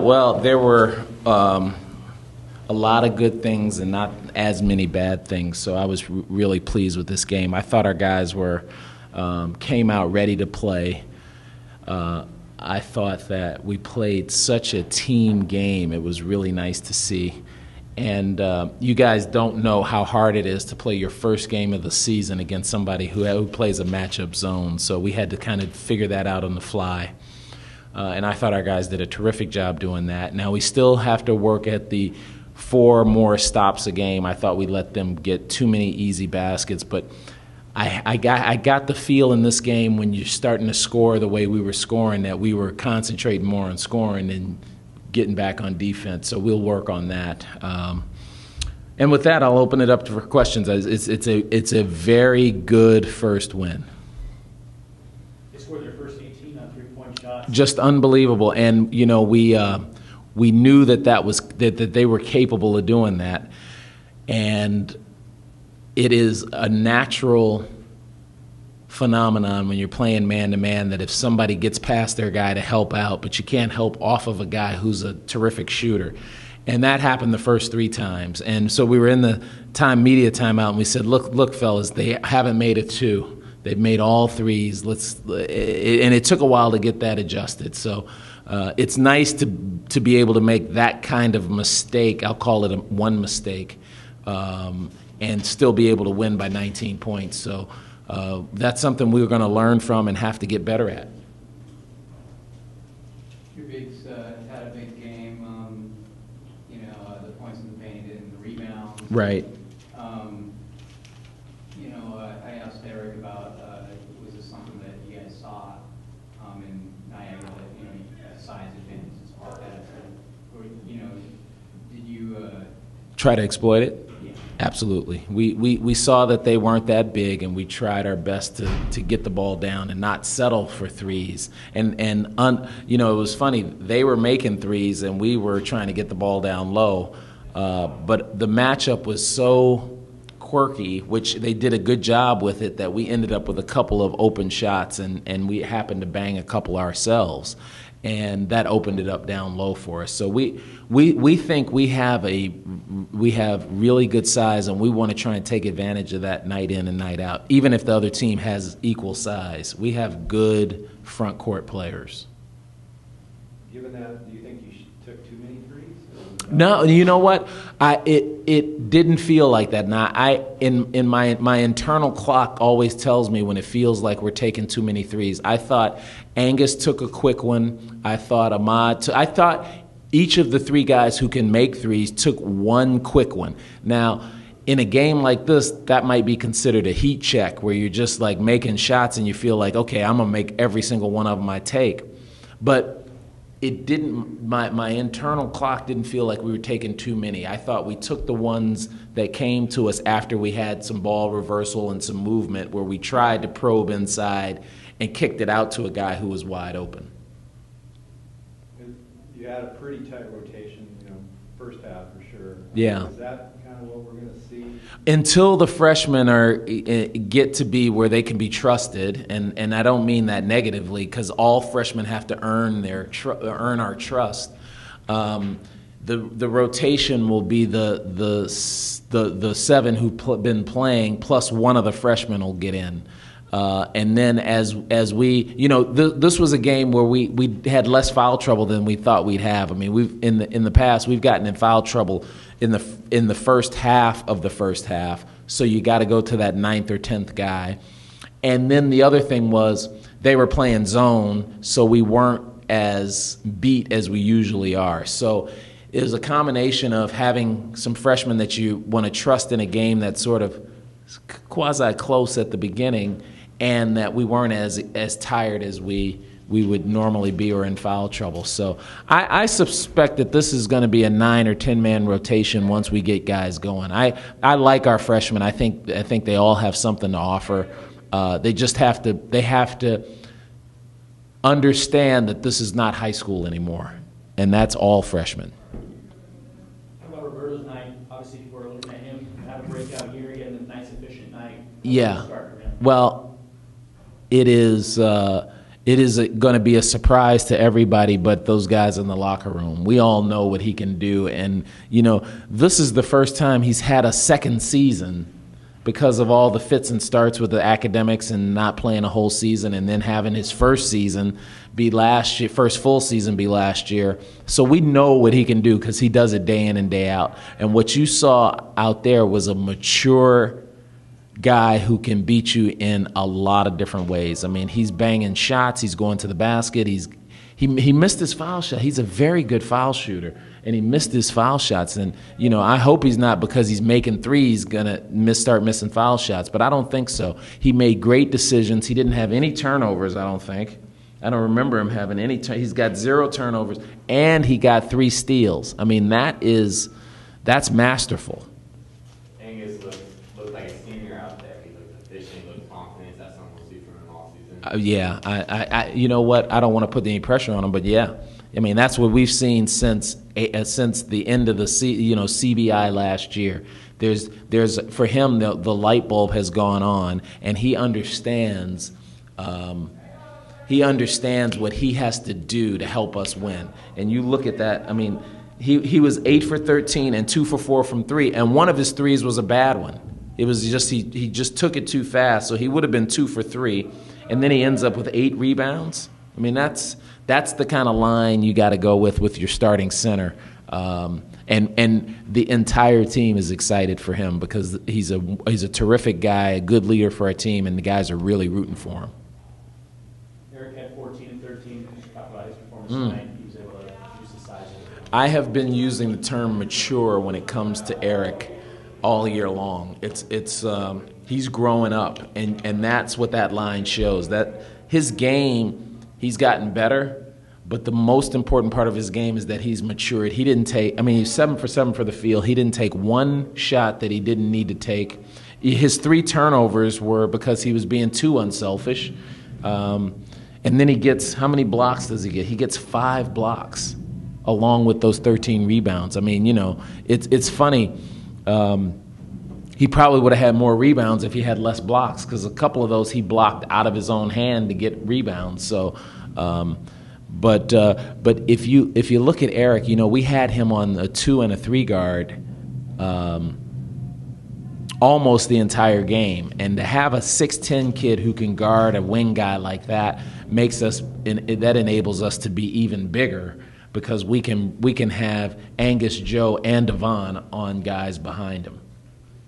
Well, there were a lot of good things and not as many bad things, so I was really pleased with this game. I thought our guys came out ready to play. I thought that we played such a team game. It was really nice to see. And you guys don't know how hard it is to play your first game of the season against somebody who plays a matchup zone. So we had to kind of figure that out on the fly. And I thought our guys did a terrific job doing that. Now we still have to work at the 4 more stops a game. I thought we let them get too many easy baskets, but I got the feel in this game when you're starting to score the way we were scoring that we were concentrating more on scoring than getting back on defense. So we'll work on that. And with that, I'll open it up for questions. It's a very good first win. They scored their first 18 on 3-point shots. Just unbelievable. And you know, we knew that they were capable of doing that. And it is a natural phenomenon when you're playing man-to-man that if somebody gets past their guy to help out, but you can't help off of a guy who's a terrific shooter. And that happened the first 3 times. And so we were in the media timeout, and we said, look, fellas, they haven't made it 2. They've made all 3s. And it took a while to get that adjusted. So it's nice to be able to make that kind of mistake. I'll call it one mistake. And still be able to win by 19 points. So that's something we're going to learn from and have to get better at. Your bigs had a big game, the points in the paint and the rebounds. Right. I asked Eric about, was this something that you guys saw in Niagara, that size advantages like that? Or, did you try to exploit it? Absolutely. We saw that they weren't that big, and we tried our best to get the ball down and not settle for 3s. And it was funny. They were making 3s, and we were trying to get the ball down low. But the matchup was so quirky, which they did a good job with it, that we ended up with a couple of open shots, and we happened to bang a couple ourselves. And that opened it up down low for us. So we think we have really good size, and we want to try and take advantage of that night in and night out. Even if the other team has equal size, we have good front court players. Given that, do you think you took too many 3s? No, you know what? It didn't feel like that. Now, in my internal clock always tells me when it feels like we're taking too many 3s. I thought Angus took a quick one. I thought I thought each of the 3 guys who can make 3s took one quick one. Now, in a game like this, that might be considered a heat check, where you're just like making shots and you feel like, okay, I'm gonna make every single one of them I take. But it didn't. My internal clock didn't feel like we were taking too many. I thought we took the ones that came to us after we had some ball reversal and some movement, where we tried to probe inside and kicked it out to a guy who was wide open. You had a pretty tight rotation, first half for sure. Yeah. Is that kind of what we're going to see? Until the freshmen get to be where they can be trusted, and I don't mean that negatively, because all freshmen have to earn our trust. The rotation will be the 7 who've been playing, plus one of the freshmen will get in. And then as we, this was a game where we had less foul trouble than we thought we'd have. I mean, we've in the past we've gotten in foul trouble in the first half of the first half. So you got to go to that 9th or 10th guy. And then the other thing was they were playing zone, so we weren't as beat as we usually are. So it was a combination of having some freshmen that you want to trust in a game that's sort of quasi-close at the beginning, and that we weren't as tired as we would normally be or in foul trouble. So I suspect that this is going to be a 9 or 10-man rotation once we get guys going. I like our freshmen. I think they all have something to offer. They just have to understand that this is not high school anymore, and that's all freshmen. How about Roberto's night? Obviously, people are looking at him have a breakout year, getting a nice, efficient night. Yeah. Well, it is. it is going to be a surprise to everybody but those guys in the locker room. We all know what he can do. And, this is the first time he's had a second season because of all the fits and starts with the academics and not playing a whole season and then having his first season be last year, first full season be last year. So we know what he can do because he does it day in and day out. And what you saw out there was a mature guy who can beat you in a lot of different ways. I mean, he's banging shots. He's going to the basket. He missed his foul shot. He's a very good foul shooter, and he missed his foul shots. And, I hope he's not because he's making threes going to start missing foul shots, but I don't think so. He made great decisions. He didn't have any turnovers, I don't think. I don't remember him having any. He's got 0 turnovers, and he got 3 steals. I mean, that's masterful. Angus looked like a senior out there. He looked efficient, looked confident. That's something we'll see from him all season. Yeah, I you know what? I don't want to put any pressure on him, but yeah, I mean that's what we've seen since the end of the CBI last year. There's for him the light bulb has gone on, and he understands. He understands what he has to do to help us win. And you look at that. I mean, he was 8 for 13 and 2 for 4 from 3, and one of his threes was a bad one. It was just he just took it too fast, so he would have been 2 for 3, and then he ends up with 8 rebounds. I mean, that's the kind of line you got to go with your starting center. And the entire team is excited for him because he's a terrific guy, a good leader for our team, and the guys are really rooting for him. Eric had 14 and 13. Just talk about his performance tonight. He was able to use the size of it. I have been using the term mature when it comes to Eric all year long. He's growing up, and that's what that line shows. That his game, he's gotten better, but the most important part of his game is that he's matured. He didn't take. I mean, he's 7 for 7 for the field. He didn't take one shot that he didn't need to take. His 3 turnovers were because he was being too unselfish. And then he gets, how many blocks does he get? He gets 5 blocks along with those 13 rebounds. I mean, it's funny. He probably would have had more rebounds if he had less blocks because a couple of those he blocked out of his own hand to get rebounds. So, but if you look at Eric, we had him on a 2 and a 3 guard almost the entire game, and to have a 6'10" kid who can guard a wing guy like that enables us to be even bigger because we can have Angus, Joe, and Devon on guys behind him.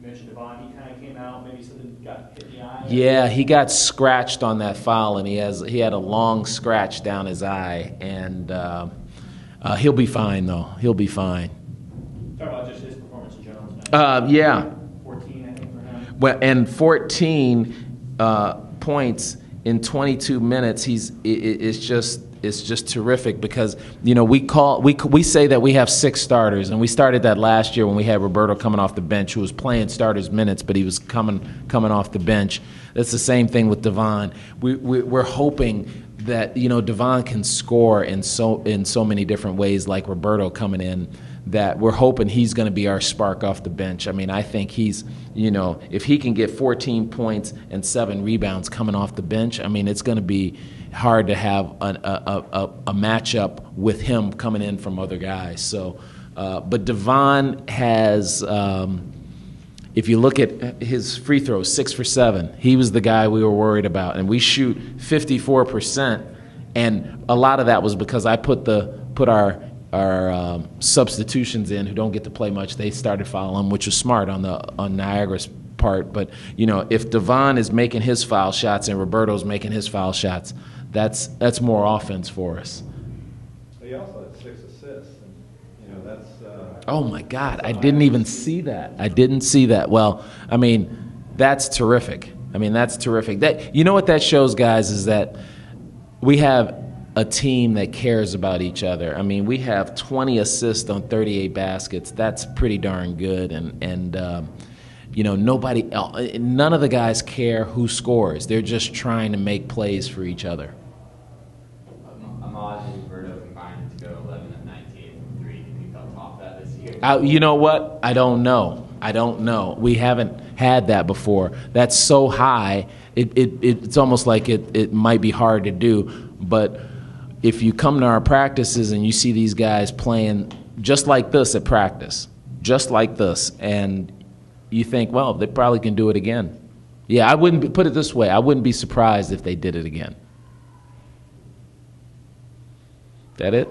You mentioned Devon. He kind of came out. Maybe something got hit in the eye. Yeah, he got scratched on that foul, and he had a long scratch down his eye, and he'll be fine though. He'll be fine. Talk about just his performance in general tonight. Yeah. 14, I think, for him. Well, and 14 points in 22 minutes. It's just terrific because we say that we have 6 starters, and we started that last year when we had Roberto coming off the bench, who was playing starters minutes, but he was coming off the bench. That's the same thing with Devon. We're hoping that Devon can score in so many different ways, like Roberto coming in. That we're hoping he's going to be our spark off the bench. I mean, I think he's, if he can get 14 points and 7 rebounds coming off the bench, I mean, it's going to be hard to have a matchup with him coming in from other guys. So, but Devon has, if you look at his free throws, 6 for 7. He was the guy we were worried about, and we shoot 54%, and a lot of that was because I put our substitutions in who don't get to play much. They started fouling, which was smart on Niagara's part. But if Devon is making his foul shots and Roberto's making his foul shots, that's more offense for us. He also had 6 assists, and that's. Oh my God! I didn't even see that. I didn't see that. Well, I mean, that's terrific. That what that shows, guys, is that we have a team that cares about each other. I mean, we have 20 assists on 38 baskets. That's pretty darn good. And none of the guys care who scores. They're just trying to make plays for each other. Ahmad and Roberto combined to go 11 of 19 from 3. Do you think they'll top that this year? You know what? I don't know. We haven't had that before. That's so high it's almost like it might be hard to do. But if you come to our practices and you see these guys playing just like this at practice, just like this, and you think, well, they probably can do it again. Yeah, I wouldn't put it this way. I wouldn't be surprised if they did it again. That it?